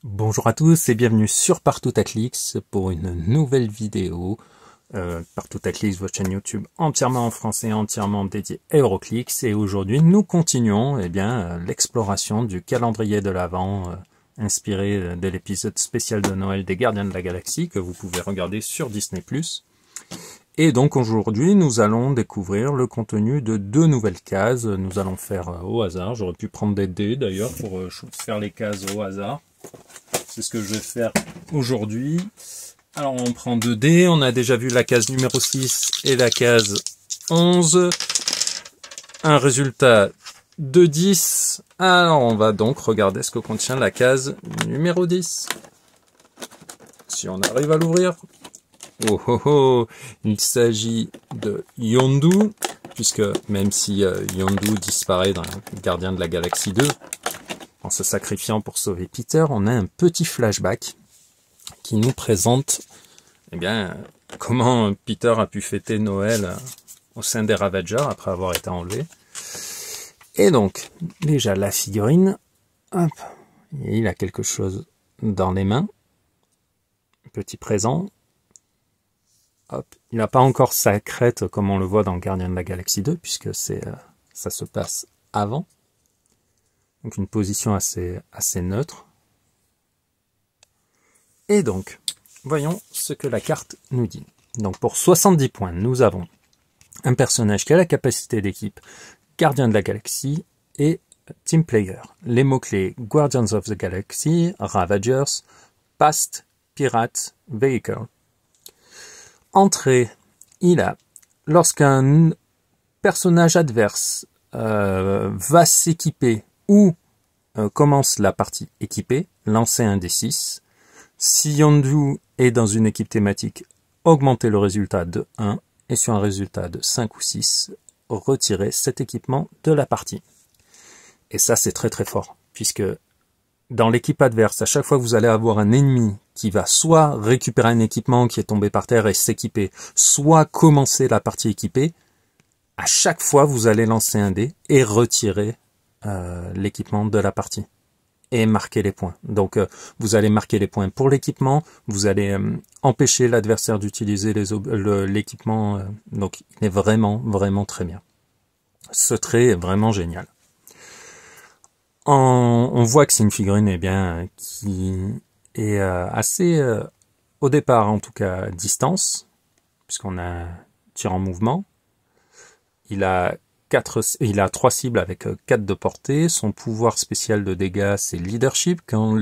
Bonjour à tous et bienvenue sur Partout à Clics pour une nouvelle vidéo. Partout à Clics, votre chaîne YouTube entièrement en français, entièrement dédiée à Euroclix. Et aujourd'hui, nous continuons l'exploration du calendrier de l'Avent inspiré de l'épisode spécial de Noël des Gardiens de la Galaxie que vous pouvez regarder sur Disney+. Et donc aujourd'hui, nous allons découvrir le contenu de deux nouvelles cases. Nous allons faire au hasard. J'aurais pu prendre des dés d'ailleurs pour faire les cases au hasard. C'est ce que je vais faire aujourd'hui. Alors on prend 2 dés, on a déjà vu la case numéro 6 et la case 11. Un résultat de 10. Alors on va donc regarder ce que contient la case numéro 10. Si on arrive à l'ouvrir. Oh oh oh, il s'agit de Yondu, puisque même si Yondu disparaît dans Gardien de la Galaxie 2, en se sacrifiant pour sauver Peter, on a un petit flashback qui nous présente comment Peter a pu fêter Noël au sein des Ravagers après avoir été enlevé. Et donc, déjà la figurine, hop, et il a quelque chose dans les mains, petit présent. Hop, il n'a pas encore sa crête comme on le voit dans Gardien de la Galaxie 2, puisque ça se passe avant. Donc une position assez neutre. Et donc, voyons ce que la carte nous dit. Donc pour 70 points, nous avons un personnage qui a la capacité d'équipe Gardien de la Galaxie et Team Player. Les mots-clés Guardians of the Galaxy, Ravagers, Past, Pirate, Vehicle. Entrée, il a, lorsqu'un personnage adverse va s'équiper ou commence la partie équipée, lancez un D6. Si Yondu est dans une équipe thématique, augmentez le résultat de 1 et sur un résultat de 5 ou 6, retirez cet équipement de la partie. Et ça c'est très très fort, puisque dans l'équipe adverse, à chaque fois que vous allez avoir un ennemi qui va soit récupérer un équipement qui est tombé par terre et s'équiper, soit commencer la partie équipée, à chaque fois vous allez lancer un dé et retirer l'équipement de la partie et marquer les points. Donc vous allez marquer les points pour l'équipement, vous allez empêcher l'adversaire d'utiliser l'équipement, donc il est vraiment très bien. Ce trait est vraiment génial. On voit que c'est une figurine qui est assez, au départ en tout cas, distance, puisqu'on a un tir en mouvement. Il a 3 cibles avec 4 de portée. Son pouvoir spécial de dégâts, c'est Leadership. Quand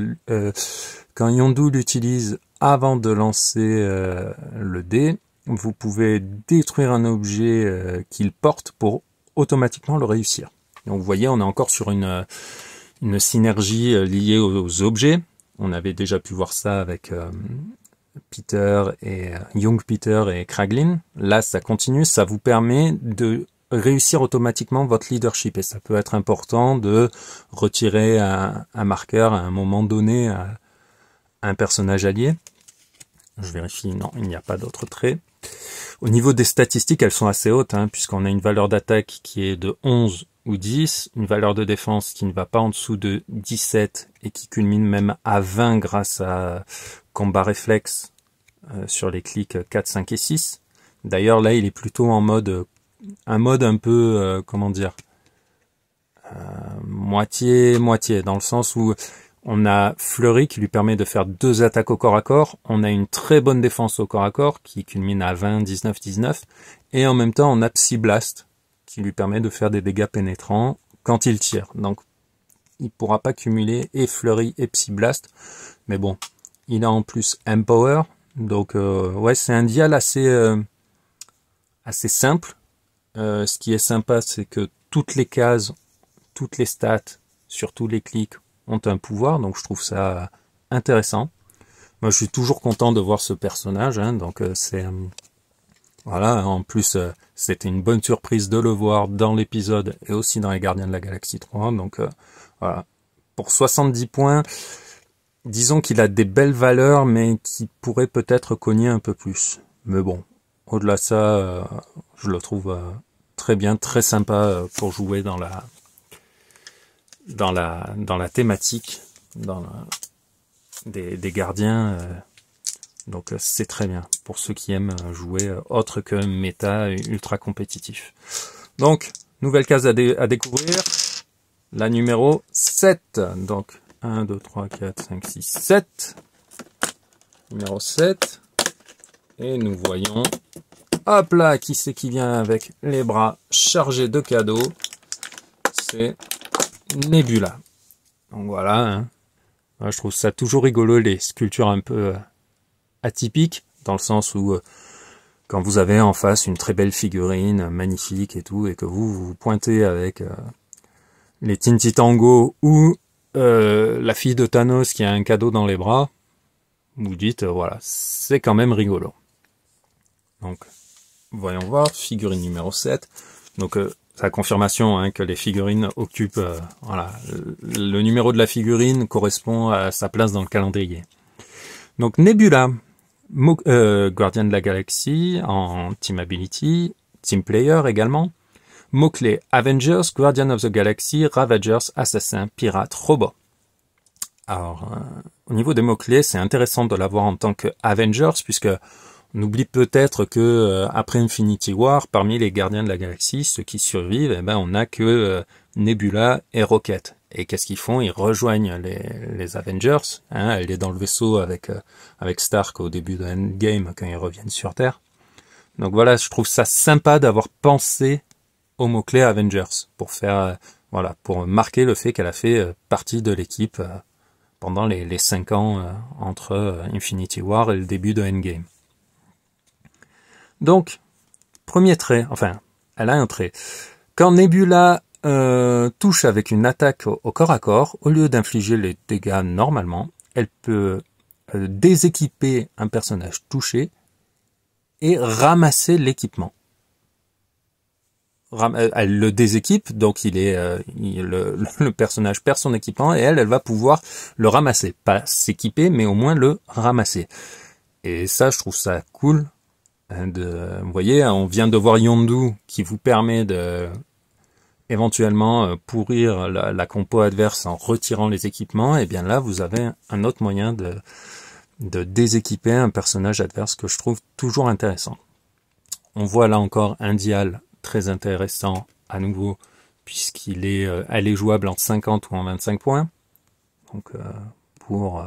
Yondu l'utilise avant de lancer le dé, vous pouvez détruire un objet qu'il porte pour automatiquement le réussir. Donc vous voyez, on est encore sur une synergie liée aux objets. On avait déjà pu voir ça avec Peter et Young Peter et Kraglin. Là, ça continue, ça vous permet de réussir automatiquement votre leadership et ça peut être important de retirer un marqueur à un moment donné à un personnage allié. Je vérifie, non, il n'y a pas d'autres traits. Au niveau des statistiques, elles sont assez hautes, puisqu'on a une valeur d'attaque qui est de 11 ou 10, une valeur de défense qui ne va pas en dessous de 17 et qui culmine même à 20 grâce à combat réflexe sur les clics 4, 5 et 6. D'ailleurs là il est plutôt en mode un peu moitié dans le sens où on a Fleury qui lui permet de faire 2 attaques au corps à corps, on a une très bonne défense au corps à corps qui culmine à 20, 19, 19 et en même temps on a Psyblast qui lui permet de faire des dégâts pénétrants quand il tire. Donc il pourra pas cumuler et Fleury et Psyblast, mais bon, il a en plus Empower, donc ouais, c'est un dial assez simple. Ce qui est sympa, c'est que toutes les cases, toutes les stats, sur tous les clics, ont un pouvoir, donc je trouve ça intéressant. Moi, je suis toujours content de voir ce personnage, donc c'est... voilà, en plus, c'était une bonne surprise de le voir dans l'épisode et aussi dans les Gardiens de la Galaxie 3, donc voilà. Pour 70 points, disons qu'il a des belles valeurs, mais qui pourrait peut-être cogner un peu plus. Mais bon, au-delà de ça, je le trouve très bien, très sympa pour jouer dans la thématique, des gardiens. Donc c'est très bien pour ceux qui aiment jouer autre que méta ultra compétitif. Donc, nouvelle case à découvrir, la numéro 7. Donc 1, 2, 3, 4, 5, 6, 7. Numéro 7. Et nous voyons, hop là, qui c'est qui vient avec les bras chargés de cadeaux? C'est Nebula. Donc voilà, hein. Moi, je trouve ça toujours rigolo, les sculptures un peu atypiques, dans le sens où quand vous avez en face une très belle figurine, magnifique et tout, et que vous pointez avec les Tinti Tango ou la fille de Thanos qui a un cadeau dans les bras, vous dites, voilà, c'est quand même rigolo. Donc, voyons voir, figurine numéro 7. Donc, c'est la confirmation hein, que les figurines occupent, voilà, le numéro de la figurine correspond à sa place dans le calendrier. Donc, Nebula, Guardian de la Galaxie en Team Ability, Team Player également. Mots-clés Avengers, Guardian of the Galaxy, Ravagers, Assassin, Pirate, Robot. Alors, au niveau des mots-clés, c'est intéressant de l'avoir en tant que Avengers, puisque on oublie peut-être que après Infinity War, parmi les Gardiens de la Galaxie, ceux qui survivent, eh ben, on n'a que Nebula et Rocket. Et qu'est-ce qu'ils font? Ils rejoignent les Avengers. Hein, elle est dans le vaisseau avec Stark au début de Endgame quand ils reviennent sur Terre. Donc voilà, je trouve ça sympa d'avoir pensé au mot-clé Avengers pour faire voilà, pour marquer le fait qu'elle a fait partie de l'équipe pendant les 5 ans entre Infinity War et le début de Endgame. Donc, premier trait, enfin, elle a un trait. Quand Nebula touche avec une attaque au corps à corps, au lieu d'infliger les dégâts normalement, elle peut déséquiper un personnage touché et ramasser l'équipement. Elle le déséquipe, donc le personnage perd son équipement et elle va pouvoir le ramasser. Pas s'équiper, mais au moins le ramasser. Et ça, je trouve ça cool. Vous voyez, on vient de voir Yondu qui vous permet de éventuellement pourrir la compo adverse en retirant les équipements. Et bien là, vous avez un autre moyen de déséquiper un personnage adverse que je trouve toujours intéressant. On voit là encore un dial très intéressant à nouveau puisqu'il est, elle est jouable en 50 ou en 25 points. Donc pour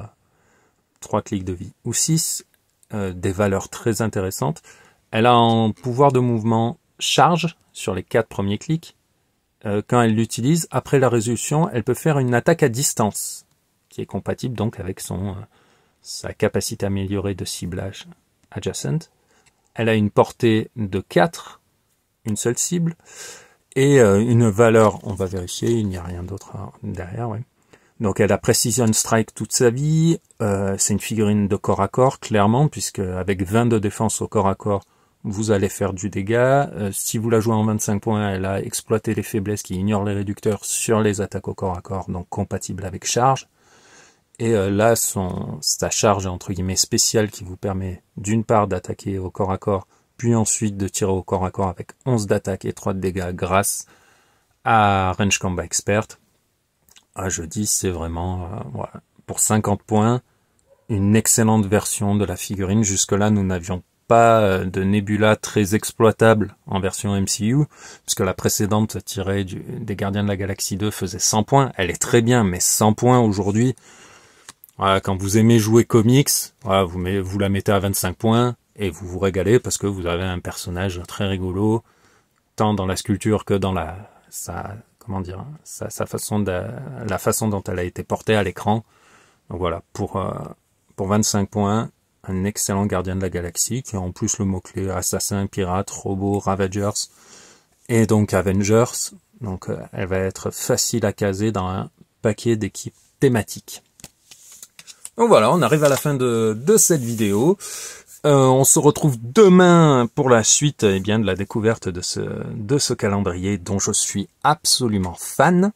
3 clics de vie ou 6. Des valeurs très intéressantes. Elle a un pouvoir de mouvement charge sur les 4 premiers clics. Quand elle l'utilise, après la résolution, elle peut faire une attaque à distance, qui est compatible donc avec sa capacité améliorée de ciblage adjacent. Elle a une portée de 4, une seule cible, et une valeur, on va vérifier, il n'y a rien d'autre derrière, ouais. Donc elle a Precision Strike toute sa vie, c'est une figurine de corps à corps, clairement, puisque avec 20 de défense au corps à corps, vous allez faire du dégât. Si vous la jouez en 25 points, elle a exploité les faiblesses qui ignorent les réducteurs sur les attaques au corps à corps, donc compatible avec charge. Et là, sa charge entre guillemets spéciale qui vous permet d'une part d'attaquer au corps à corps, puis ensuite de tirer au corps à corps avec 11 d'attaque et 3 de dégâts grâce à Range Combat Expert. Je dis, c'est vraiment, voilà, pour 50 points, une excellente version de la figurine. Jusque-là, nous n'avions pas de Nebula très exploitable en version MCU, puisque la précédente tirée des Gardiens de la Galaxie 2 faisait 100 points. Elle est très bien, mais 100 points aujourd'hui, voilà, quand vous aimez jouer comics, voilà, vous la mettez à 25 points et vous vous régalez parce que vous avez un personnage très rigolo, tant dans la sculpture que dans sa façon la façon dont elle a été portée à l'écran. Donc voilà, pour 25 points, un excellent Gardien de la Galaxie qui a en plus le mot-clé Assassin, Pirate, Robot, Ravagers et donc Avengers. Donc elle va être facile à caser dans un paquet d'équipes thématiques. Donc voilà, on arrive à la fin de cette vidéo. On se retrouve demain pour la suite de la découverte de ce calendrier dont je suis absolument fan.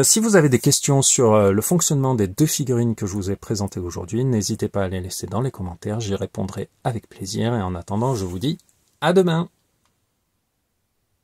Si vous avez des questions sur le fonctionnement des 2 figurines que je vous ai présentées aujourd'hui, n'hésitez pas à les laisser dans les commentaires, j'y répondrai avec plaisir. Et en attendant, je vous dis à demain.